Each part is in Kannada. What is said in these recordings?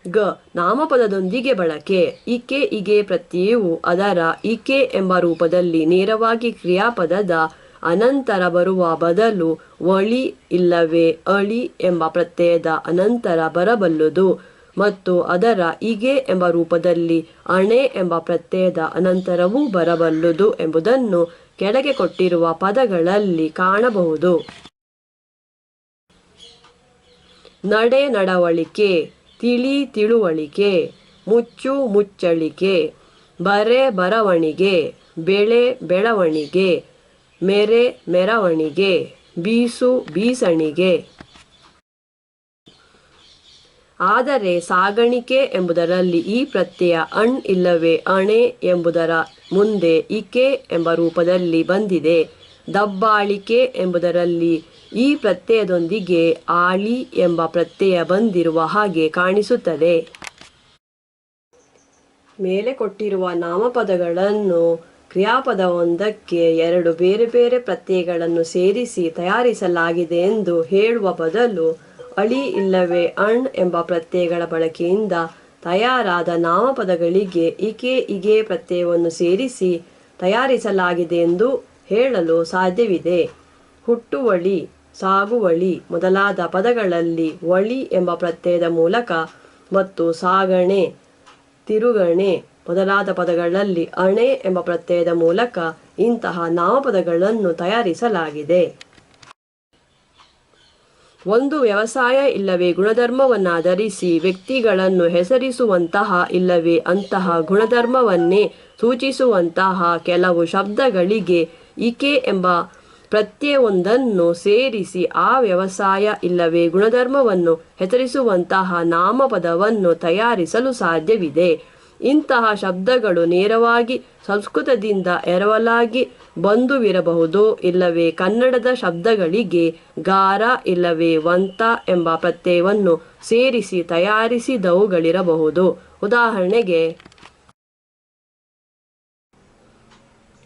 ಗ ನಾಮಪದದೊಂದಿಗೆ ಬಳಕೆ. ಇಕೆ ಇಗೆ ಪ್ರತ್ಯಯವು ಅದರ ಇಕೆ ಎಂಬ ರೂಪದಲ್ಲಿ ನೇರವಾಗಿ ಕ್ರಿಯಾಪದದ ಅನಂತರ ಬರುವ ಬದಲು ವಳಿ ಇಲ್ಲವೇ ಅಳಿ ಎಂಬ ಪ್ರತ್ಯಯದ ಅನಂತರ ಬರಬಲ್ಲುದು ಮತ್ತು ಅದರ ಇಗೆ ಎಂಬ ರೂಪದಲ್ಲಿ ಅಣೆ ಎಂಬ ಪ್ರತ್ಯಯದ ಅನಂತರವೂ ಬರಬಲ್ಲುದು ಎಂಬುದನ್ನು ಕೆಳಗೆ ಕೊಟ್ಟಿರುವ ಪದಗಳಲ್ಲಿ ಕಾಣಬಹುದು. ನಡೆ ನಡವಳಿಕೆ, ತಿಳಿ ತಿಳುವಳಿಕೆ, ಮುಚ್ಚು ಮುಚ್ಚಳಿಕೆ, ಬರೆ ಬರವಣಿಗೆ, ಬೆಳೆ ಬೆಳವಣಿಗೆ, ಮೆರೆ ಮೆರವಣಿಗೆ, ಬೀಸು ಬೀಸಣಿಗೆ. ಆದರೆ ಸಾಗಾಣಿಕೆ ಎಂಬುದರಲ್ಲಿ ಈ ಪ್ರತ್ಯಯ ಅಣ್ ಇಲ್ಲವೇ ಅಣೆ ಎಂಬುದರ ಮುಂದೆ ಇಕೆ ಎಂಬ ರೂಪದಲ್ಲಿ ಬಂದಿದೆ. ದಬ್ಬಾಳಿಕೆ ಎಂಬುದರಲ್ಲಿ ಈ ಪ್ರತ್ಯಯದೊಂದಿಗೆ ಆಳಿ ಎಂಬ ಪ್ರತ್ಯಯ ಬಂದಿರುವ ಹಾಗೆ ಕಾಣಿಸುತ್ತದೆ. ಮೇಲೆ ಕೊಟ್ಟಿರುವ ನಾಮಪದಗಳನ್ನು ಕ್ರಿಯಾಪದವೊಂದಕ್ಕೆ ಎರಡು ಬೇರೆ ಬೇರೆ ಪ್ರತ್ಯಯಗಳನ್ನು ಸೇರಿಸಿ ತಯಾರಿಸಲಾಗಿದೆ ಎಂದು ಹೇಳುವ ಬದಲು ಅಳಿ ಇಲ್ಲವೇ ಅಣ್ ಎಂಬ ಪ್ರತ್ಯಯಗಳ ಬಳಕೆಯಿಂದ ತಯಾರಾದ ನಾಮಪದಗಳಿಗೆ ಇಕೆ ಇಗೆ ಪ್ರತ್ಯಯವನ್ನು ಸೇರಿಸಿ ತಯಾರಿಸಲಾಗಿದೆ ಎಂದು ಹೇಳಲು ಸಾಧ್ಯವಿದೆ. ಹುಟ್ಟುವಳಿ, ಸಾಗುವಳಿ ಮೊದಲಾದ ಪದಗಳಲ್ಲಿ ವಳಿ ಎಂಬ ಪ್ರತ್ಯಯದ ಮೂಲಕ ಮತ್ತು ಸಾಗಣೆ, ತಿರುಗಣೆ ಮೊದಲಾದ ಪದಗಳಲ್ಲಿ ಅಣೆ ಎಂಬ ಪ್ರತ್ಯಯದ ಮೂಲಕ ಇಂತಹ ನಾಮಪದಗಳನ್ನು ತಯಾರಿಸಲಾಗಿದೆ. ಒಂದು ವ್ಯವಸಾಯ ಇಲ್ಲವೇ ಗುಣಧರ್ಮವನ್ನಾಧರಿಸಿ ವ್ಯಕ್ತಿಗಳನ್ನು ಹೆಸರಿಸುವಂತಹ ಇಲ್ಲವೇ ಅಂತಹ ಗುಣಧರ್ಮವನ್ನೇ ಸೂಚಿಸುವಂತಹ ಕೆಲವು ಶಬ್ದಗಳಿಗೆ ಇಕೆ ಎಂಬ ಪ್ರತ್ಯಯವೊಂದನ್ನು ಸೇರಿಸಿ ಆ ವ್ಯವಸಾಯ ಇಲ್ಲವೇ ಗುಣಧರ್ಮವನ್ನು ಹೆಸರಿಸುವಂತಹ ನಾಮಪದವನ್ನು ತಯಾರಿಸಲು ಸಾಧ್ಯವಿದೆ. ಇಂತಹ ಶಬ್ದಗಳು ನೇರವಾಗಿ ಸಂಸ್ಕೃತದಿಂದ ಎರವಲಾಗಿ ಬಂದುವಿರಬಹುದು, ಇಲ್ಲವೇ ಕನ್ನಡದ ಶಬ್ದಗಳಿಗೆ ಗಾರ ಇಲ್ಲವೇ ವಂತ ಎಂಬ ಪ್ರತ್ಯಯವನ್ನು ಸೇರಿಸಿ ತಯಾರಿಸಿದವುಗಳಿರಬಹುದು. ಉದಾಹರಣೆಗೆ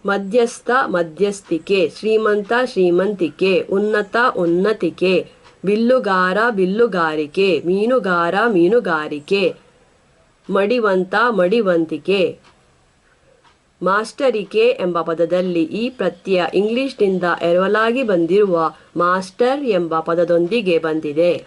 ಮಧ್ಯಸ್ಥ ಮಧ್ಯಸ್ಥಿಕೆ, ಶ್ರೀಮಂತ ಶ್ರೀಮಂತಿಕೆ, ಉನ್ನತ ಉನ್ನತಿಕೆ, ಬಿಲ್ಲುಗಾರ ಬಿಲ್ಲುಗಾರಿಕೆ, ಮೀನುಗಾರ ಮೀನುಗಾರಿಕೆ, ಮಡಿವಂತ ಮಡಿವಂತಿಕೆ. ಮಾಸ್ಟರಿಕೆ ಎಂಬ ಪದದಲ್ಲಿ ಈ ಪ್ರತ್ಯಯ ಇಂಗ್ಲಿಷ್ನಿಂದ ಎರವಲಾಗಿ ಬಂದಿರುವ ಮಾಸ್ಟರ್ ಎಂಬ ಪದದೊಂದಿಗೆ ಬಂದಿದೆ.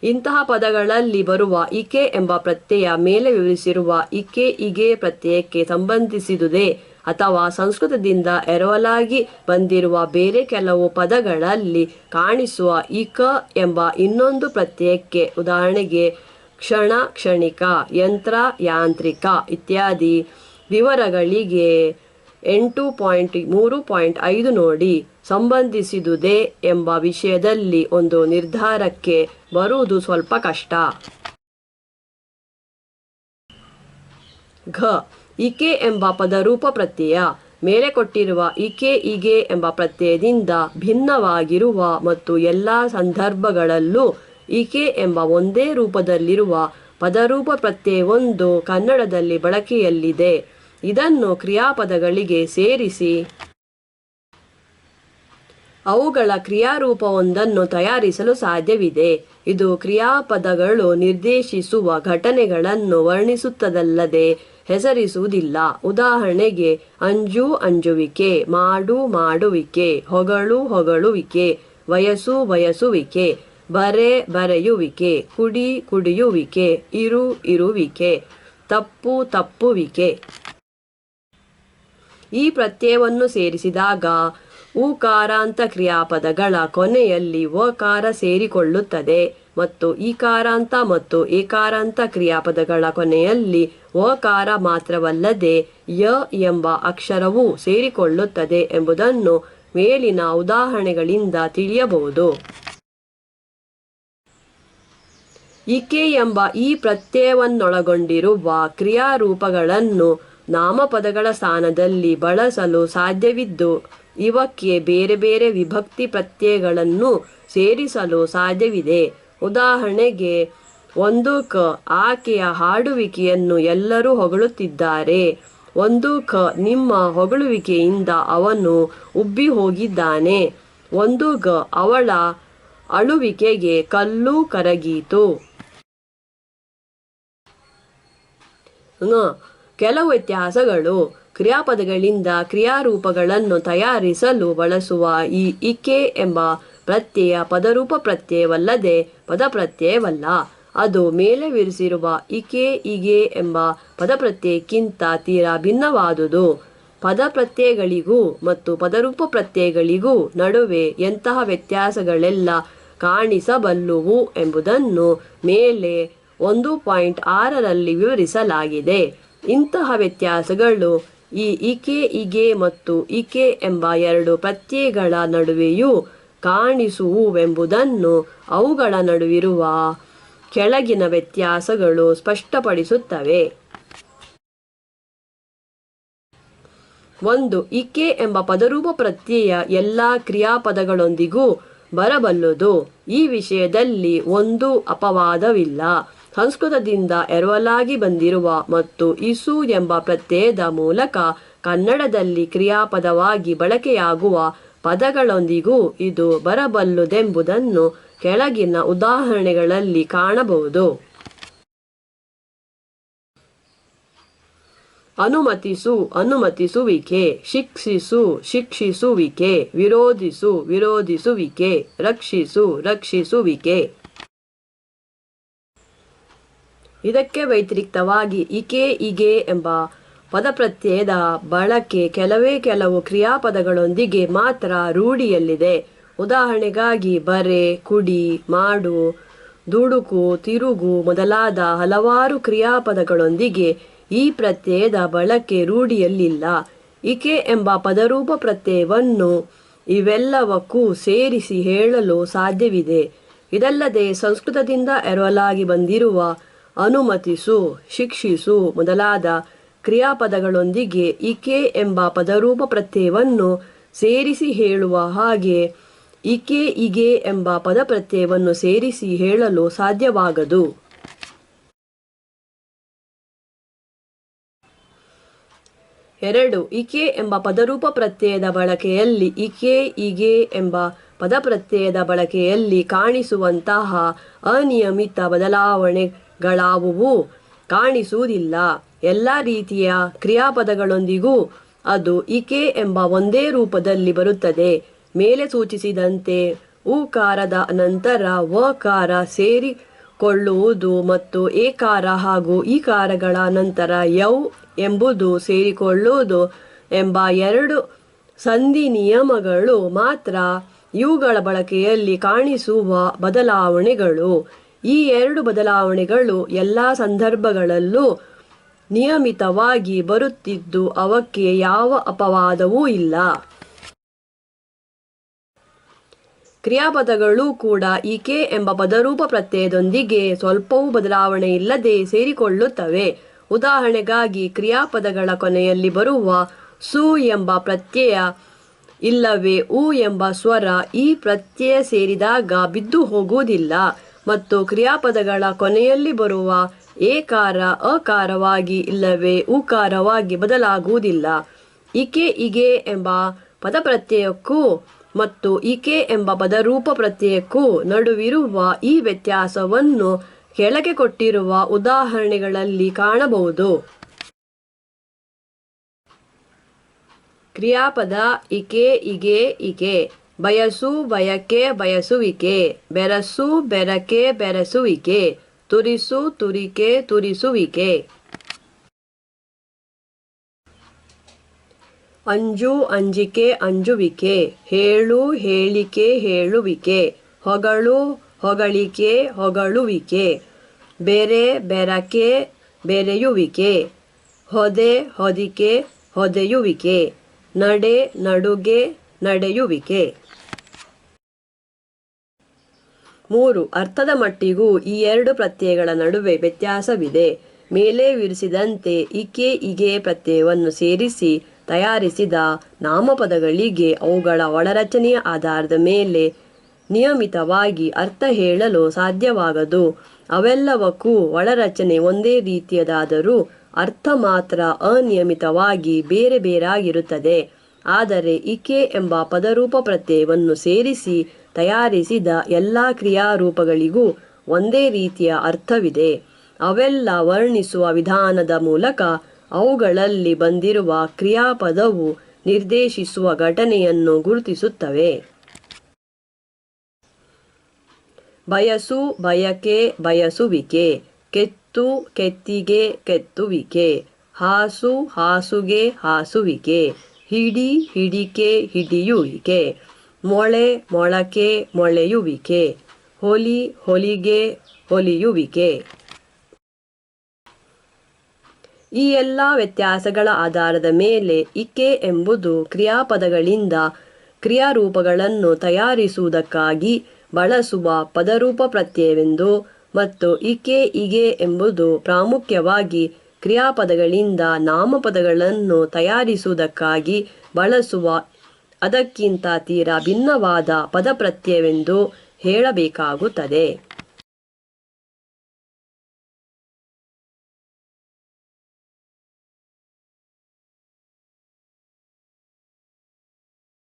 ಇಂತಹ ಪದಗಳಲ್ಲಿ ಬರುವ ಇಕೆ ಎಂಬ ಪ್ರತ್ಯಯ ಮೇಲೆ ವಿವರಿಸಿರುವ ಇಕೆ ಇಗೆ ಪ್ರತ್ಯಯಕ್ಕೆ ಸಂಬಂಧಿಸಿದುದೇ ಅಥವಾ ಸಂಸ್ಕೃತದಿಂದ ಎರವಲಾಗಿ ಬಂದಿರುವ ಬೇರೆ ಕೆಲವು ಪದಗಳಲ್ಲಿ ಕಾಣಿಸುವ ಇಕ ಎಂಬ ಇನ್ನೊಂದು ಪ್ರತ್ಯಯಕ್ಕೆ. ಉದಾಹರಣೆಗೆ ಕ್ಷಣ ಕ್ಷಣಿಕ, ಯಂತ್ರ ಯಾಂತ್ರಿಕ ಇತ್ಯಾದಿ. ವಿವರಗಳಿಗೆ 8.3.5 ನೋಡಿ. ಸಂಬಂಧಿಸಿದುದೇ ಎಂಬ ವಿಷಯದಲ್ಲಿ ಒಂದು ನಿರ್ಧಾರಕ್ಕೆ ಬರುವುದು ಸ್ವಲ್ಪ ಕಷ್ಟ. ಘ ಇಕೆ ಎಂಬ ಪದರೂಪ ಪ್ರತ್ಯಯ. ಮೇಲೆ ಕೊಟ್ಟಿರುವ ಇಕೆ ಇಗೆ ಎಂಬ ಪ್ರತ್ಯಯದಿಂದ ಭಿನ್ನವಾಗಿರುವ ಮತ್ತು ಎಲ್ಲ ಸಂದರ್ಭಗಳಲ್ಲೂ ಇಕೆ ಎಂಬ ಒಂದೇ ರೂಪದಲ್ಲಿರುವ ಪದರೂಪ ಪ್ರತ್ಯಯವೊಂದು ಕನ್ನಡದಲ್ಲಿ ಬಳಕೆಯಲ್ಲಿದೆ. ಇದನ್ನು ಕ್ರಿಯಾಪದಗಳಿಗೆ ಸೇರಿಸಿ ಅವುಗಳ ಕ್ರಿಯಾರೂಪವೊಂದನ್ನು ತಯಾರಿಸಲು ಸಾಧ್ಯವಿದೆ. ಇದು ಕ್ರಿಯಾಪದಗಳು ನಿರ್ದೇಶಿಸುವ ಘಟನೆಗಳನ್ನು ವರ್ಣಿಸುತ್ತದಲ್ಲದೆ ಹೆಸರಿಸುವುದಿಲ್ಲ. ಉದಾಹರಣೆಗೆ ಅಂಜು ಅಂಜುವಿಕೆ, ಮಾಡು ಮಾಡುವಿಕೆ, ಹೊಗಳು ಹೊಗಳುವಿಕೆ, ವಯಸ್ಸು ಬಯಸುವಿಕೆ, ಬರೆ ಬರೆಯುವಿಕೆ, ಕುಡಿ ಕುಡಿಯುವಿಕೆ, ಇರು ಇರುವಿಕೆ, ತಪ್ಪು ತಪ್ಪುವಿಕೆ. ಈ ಪ್ರತ್ಯಯವನ್ನು ಸೇರಿಸಿದಾಗ ಉಕಾರಾಂತ ಕ್ರಿಯಾಪದಗಳ ಕೊನೆಯಲ್ಲಿ ವಕಾರ ಸೇರಿಕೊಳ್ಳುತ್ತದೆ ಮತ್ತು ಈಕಾರಾಂತ ಮತ್ತು ಏಕಾರಾಂತ ಕ್ರಿಯಾಪದಗಳ ಕೊನೆಯಲ್ಲಿ ವಕಾರ ಮಾತ್ರವಲ್ಲದೆ ಯ ಎಂಬ ಅಕ್ಷರವೂ ಸೇರಿಕೊಳ್ಳುತ್ತದೆ ಎಂಬುದನ್ನು ಮೇಲಿನ ಉದಾಹರಣೆಗಳಿಂದ ತಿಳಿಯಬಹುದು. ಇಕೆ ಎಂಬ ಈ ಪ್ರತ್ಯಯವನ್ನೊಳಗೊಂಡಿರುವ ಕ್ರಿಯಾರೂಪಗಳನ್ನು ನಾಮಪದಗಳ ಸ್ಥಾನದಲ್ಲಿ ಬಳಸಲು ಸಾಧ್ಯವಿದ್ದು ಇವಕ್ಕೆ ಬೇರೆ ಬೇರೆ ವಿಭಕ್ತಿ ಪ್ರತ್ಯಯಗಳನ್ನು ಸೇರಿಸಲು ಸಾಧ್ಯವಿದೆ. ಉದಾಹರಣೆಗೆ ಒಂದು ಕ ಆಕೆಯ ಹಾಡುವಿಕೆಯನ್ನು ಎಲ್ಲರೂ ಹೊಗಳುತ್ತಿದ್ದಾರೆ. ಒಂದು ಕ ನಿಮ್ಮ ಹೊಗಳುವಿಕೆಯಿಂದ ಅವನು ಉಬ್ಬಿ ಹೋಗಿದ್ದಾನೆ. ಒಂದು ಗ ಅವಳ ಅಳುವಿಕೆಗೆ ಕಲ್ಲು ಕರಗೀತು. ಕೆಲವು ವ್ಯತ್ಯಾಸಗಳು. ಕ್ರಿಯಾಪದಗಳಿಂದ ಕ್ರಿಯಾರೂಪಗಳನ್ನು ತಯಾರಿಸಲು ಬಳಸುವ ಈ ಇಕೆ ಎಂಬ ಪ್ರತ್ಯಯ ಪದರೂಪ ಪ್ರತ್ಯಯವಲ್ಲದೆ ಪದಪ್ರತ್ಯಯವಲ್ಲ. ಅದು ಮೇಲೆ ವಿವರಿಸಿರುವ ಇಕೆ ಇಗೆ ಎಂಬ ಪದಪ್ರತ್ಯಯಕ್ಕಿಂತ ತೀರಾ ಭಿನ್ನವಾದುದು. ಪದಪ್ರತ್ಯಯಗಳಿಗೂ ಮತ್ತು ಪದರೂಪ ಪ್ರತ್ಯಯಗಳಿಗೂ ನಡುವೆ ಎಂತಹ ವ್ಯತ್ಯಾಸಗಳೆಲ್ಲ ಕಾಣಿಸಬಲ್ಲುವು ಎಂಬುದನ್ನು ಮೇಲೆ 1.6ರಲ್ಲಿ ವಿವರಿಸಲಾಗಿದೆ. ಇಂತಹ ವ್ಯತ್ಯಾಸಗಳು ಈ ಇಕೆ ಇಗೆ ಮತ್ತು ಇಕೆ ಎಂಬ ಎರಡು ಪ್ರತ್ಯಯಗಳ ನಡುವೆಯೂ ಕಾಣಿಸುವುವೆಂಬುದನ್ನು ಅವುಗಳ ನಡುವಿರುವ ಕೆಳಗಿನ ವ್ಯತ್ಯಾಸಗಳು ಸ್ಪಷ್ಟಪಡಿಸುತ್ತವೆ. 1. ಇಕೆ ಎಂಬ ಪದರೂಪ ಪ್ರತ್ಯಯ ಎಲ್ಲ ಕ್ರಿಯಾಪದಗಳೊಂದಿಗೂ ಬರಬಲ್ಲುದು. ಈ ವಿಷಯದಲ್ಲಿ ಒಂದು ಅಪವಾದವಿಲ್ಲ. ಸಂಸ್ಕೃತದಿಂದ ಎರವಲಾಗಿ ಬಂದಿರುವ ಮತ್ತು ಇಸು ಎಂಬ ಪ್ರತ್ಯಯದ ಮೂಲಕ ಕನ್ನಡದಲ್ಲಿ ಕ್ರಿಯಾಪದವಾಗಿ ಬಳಕೆಯಾಗುವ ಪದಗಳೊಂದಿಗೂ ಇದು ಬರಬಲ್ಲುದೆಂಬುದನ್ನು ಕೆಳಗಿನ ಉದಾಹರಣೆಗಳಲ್ಲಿ ಕಾಣಬಹುದು. ಅನುಮತಿಸು, ಅನುಮತಿಸುವಿಕೆ. ಶಿಕ್ಷಿಸು, ಶಿಕ್ಷಿಸುವಿಕೆ. ವಿರೋಧಿಸು, ವಿರೋಧಿಸುವಿಕೆ. ರಕ್ಷಿಸು, ರಕ್ಷಿಸುವಿಕೆ. ಇದಕ್ಕೆ ವ್ಯತಿರಿಕ್ತವಾಗಿ ಇಕೆ ಇಗೆ ಎಂಬ ಪದಪ್ರತ್ಯಯದ ಬಳಕೆ ಕೆಲವು ಕ್ರಿಯಾಪದಗಳೊಂದಿಗೆ ಮಾತ್ರ ರೂಢಿಯಲ್ಲಿದೆ. ಉದಾಹರಣೆಗಾಗಿ ಬರೆ, ಕುಡಿ, ಮಾಡು, ದುಡುಕು, ತಿರುಗು ಮೊದಲಾದ ಹಲವಾರು ಕ್ರಿಯಾಪದಗಳೊಂದಿಗೆ ಈ ಪ್ರತ್ಯಯದ ಬಳಕೆ ರೂಢಿಯಲ್ಲಿಲ್ಲ. ಇಕೆ ಎಂಬ ಪದರೂಪ ಪ್ರತ್ಯಯವನ್ನು ಇವೆಲ್ಲವಕ್ಕೂ ಸೇರಿಸಿ ಹೇಳಲು ಸಾಧ್ಯವಿದೆ. ಇದಲ್ಲದೆ ಸಂಸ್ಕೃತದಿಂದ ಎರವಲಾಗಿ ಬಂದಿರುವ ಅನುಮತಿಸು, ಶಿಕ್ಷಿಸು ಮೊದಲಾದ ಕ್ರಿಯಾಪದಗಳೊಂದಿಗೆ ಇಕೆ ಎಂಬ ಪದರೂಪ ಪ್ರತ್ಯಯವನ್ನು ಸೇರಿಸಿ ಹೇಳುವ ಹಾಗೆ ಇಕೆ ಇಗೆ ಎಂಬ ಪದಪ್ರತ್ಯಯವನ್ನು ಸೇರಿಸಿ ಹೇಳಲು ಸಾಧ್ಯವಾಗದು. 2. ಇಕೆ ಎಂಬ ಪದರೂಪ ಪ್ರತ್ಯಯದ ಬಳಕೆಯಲ್ಲಿ ಇಕೆ ಇಗೆ ಎಂಬ ಪದಪ್ರತ್ಯಯದ ಬಳಕೆಯಲ್ಲಿ ಕಾಣಿಸುವಂತಹ ಅನಿಯಮಿತ ಬದಲಾವಣೆಗಳಾವುವೂ ಕಾಣಿಸುವುದಿಲ್ಲ. ಎಲ್ಲ ರೀತಿಯ ಕ್ರಿಯಾಪದಗಳೊಂದಿಗೂ ಅದು ಇಕೆ ಎಂಬ ಒಂದೇ ರೂಪದಲ್ಲಿ ಬರುತ್ತದೆ. ಮೇಲೆ ಸೂಚಿಸಿದಂತೆ ಉಕಾರದ ನಂತರ ವಕಾರ ಸೇರಿಕೊಳ್ಳುವುದು ಮತ್ತು ಏಕಾರ ಹಾಗೂ ಈಕಾರಗಳ ನಂತರ ಯೌ ಎಂಬುದು ಸೇರಿಕೊಳ್ಳುವುದು ಎಂಬ ಎರಡು ಸಂಧಿ ನಿಯಮಗಳು ಮಾತ್ರ ಇವುಗಳ ಬಳಕೆಯಲ್ಲಿ ಕಾಣಿಸುವ ಬದಲಾವಣೆಗಳು. ಈ ಎರಡು ಬದಲಾವಣೆಗಳು ಎಲ್ಲ ಸಂದರ್ಭಗಳಲ್ಲೂ ನಿಯಮಿತವಾಗಿ ಬರುತ್ತಿದ್ದು ಅವಕ್ಕೆ ಯಾವ ಅಪವಾದವೂ ಇಲ್ಲ. ಕ್ರಿಯಾಪದಗಳೂ ಕೂಡ ಇಕೆ ಎಂಬ ಪದರೂಪ ಪ್ರತ್ಯಯದೊಂದಿಗೆ ಸ್ವಲ್ಪವೂ ಬದಲಾವಣೆ ಇಲ್ಲದೆ ಸೇರಿಕೊಳ್ಳುತ್ತವೆ. ಉದಾಹರಣೆಗಾಗಿ ಕ್ರಿಯಾಪದಗಳ ಕೊನೆಯಲ್ಲಿ ಬರುವ ಸು ಎಂಬ ಪ್ರತ್ಯಯ ಇಲ್ಲವೇ ಉ ಎಂಬ ಸ್ವರ ಈ ಪ್ರತ್ಯಯ ಸೇರಿದಾಗ ಬಿದ್ದು ಹೋಗುವುದಿಲ್ಲ ಮತ್ತು ಕ್ರಿಯಾಪದಗಳ ಕೊನೆಯಲ್ಲಿ ಬರುವ ಏಕಾರ ಅಕಾರವಾಗಿ ಇಲ್ಲವೇ ಉಕಾರವಾಗಿ ಬದಲಾಗುವುದಿಲ್ಲ. ಇಕೆ ಇಗೆ ಎಂಬ ಪದಪ್ರತ್ಯಯಕ್ಕೂ ಮತ್ತು ಇಕೆ ಎಂಬ ಪದರೂಪ ಪ್ರತ್ಯಯಕ್ಕೂ ನಡುವಿರುವ ಈ ವ್ಯತ್ಯಾಸವನ್ನು ಕೆಳಗೆ ಕೊಟ್ಟಿರುವ ಉದಾಹರಣೆಗಳಲ್ಲಿ ಕಾಣಬಹುದು. ಕ್ರಿಯಾಪದ ಇಕೆ ಇಗೆ ಇಕೆ. ಬಯಸು ಬಯಕೆ ಬಯಸುವಿಕೆ. ಬೆರಸು ಬೆರಕೆ ಬೆರಸುವಿಕೆ. ತುರಿಸು ತುರಿಕೆ ತುರಿಸುವಿಕೆ. ಅಂಜು ಅಂಜಿಕೆ ಅಂಜುವಿಕೆ. ಹೇಳು ಹೇಳಿಕೆ ಹೇಳುವಿಕೆ. ಹೊಗಳು ಹೊಗಳಿಕೆ ಹೊಗಳುವಿಕೆ. ಬೆರೆ ಬೆರಕೆ ಬೆರೆಯುವಿಕೆ. ಹೊದೆ ಹೊದಿಕೆ ಹೊದೆಯುವಿಕೆ. ನಡೆ ನಡುಗೆ ನಡೆಯುವಿಕೆ. 3. ಅರ್ಥದ ಮಟ್ಟಿಗೂ ಈ ಎರಡು ಪ್ರತ್ಯಯಗಳ ನಡುವೆ ವ್ಯತ್ಯಾಸವಿದೆ. ಮೇಲೆ ವಿವರಿಸಿದಂತೆ ಇಕೆ ಇಗೆ ಪ್ರತ್ಯಯವನ್ನು ಸೇರಿಸಿ ತಯಾರಿಸಿದ ನಾಮಪದಗಳಿಗೆ ಅವುಗಳ ಒಳರಚನೆಯ ಆಧಾರದ ಮೇಲೆ ನಿಯಮಿತವಾಗಿ ಅರ್ಥ ಹೇಳಲು ಸಾಧ್ಯವಾಗದು. ಅವೆಲ್ಲವಕ್ಕೂ ಒಳರಚನೆ ಒಂದೇ ರೀತಿಯದಾದರೂ ಅರ್ಥ ಮಾತ್ರ ಅನಿಯಮಿತವಾಗಿ ಬೇರೆ ಬೇರಾಗಿರುತ್ತದೆ. ಆದರೆ ಇಕೆ ಎಂಬ ಪದರೂಪ ಪ್ರತ್ಯಯವನ್ನು ಸೇರಿಸಿ ತಯಾರಿಸಿದ ಎಲ್ಲ ಕ್ರಿಯಾರೂಪಗಳಿಗೂ ಒಂದೇ ರೀತಿಯ ಅರ್ಥವಿದೆ. ಅವೆಲ್ಲ ವರ್ಣಿಸುವ ವಿಧಾನದ ಮೂಲಕ ಅವುಗಳಲ್ಲಿ ಬಂದಿರುವ ಕ್ರಿಯಾಪದವು ನಿರ್ದೇಶಿಸುವ ಘಟನೆಯನ್ನು ಗುರುತಿಸುತ್ತವೆ. ಬಯಸು, ಬಯಕೆ, ಬಯಸುವಿಕೆ. ಕೆತ್ತು, ಕೆತ್ತಿಗೆ, ಕೆತ್ತುವಿಕೆ. ಹಾಸು, ಹಾಸುಗೆ, ಹಾಸುವಿಕೆ. ಹಿಡಿ, ಹಿಡಿಕೆ, ಹಿಡಿಯುವಿಕೆ. ಮೊಳೆ, ಮೊಳಕೆ, ಮೊಳೆಯುವಿಕೆ. ಹೊಲಿ, ಹೊಲಿಗೆ, ಹೊಲಿಯುವಿಕೆ. ಈ ಎಲ್ಲ ವ್ಯತ್ಯಾಸಗಳ ಆಧಾರದ ಮೇಲೆ ಇಕೆ ಎಂಬುದು ಕ್ರಿಯಾಪದಗಳಿಂದ ಕ್ರಿಯಾರೂಪಗಳನ್ನು ತಯಾರಿಸುವುದಕ್ಕಾಗಿ ಬಳಸುವ ಪದರೂಪ ಪ್ರತ್ಯಯವೆಂದು, ಮತ್ತು ಇಕೆ ಇಗೆ ಎಂಬುದು ಪ್ರಾಮುಖ್ಯವಾಗಿ ಕ್ರಿಯಾಪದಗಳಿಂದ ನಾಮಪದಗಳನ್ನು ತಯಾರಿಸುವುದಕ್ಕಾಗಿ ಬಳಸುವ ಅದಕ್ಕಿಂತ ತೀರಾ ಭಿನ್ನವಾದ ಪದಪ್ರತ್ಯಯವೆಂದು ಹೇಳಬೇಕಾಗುತ್ತದೆ.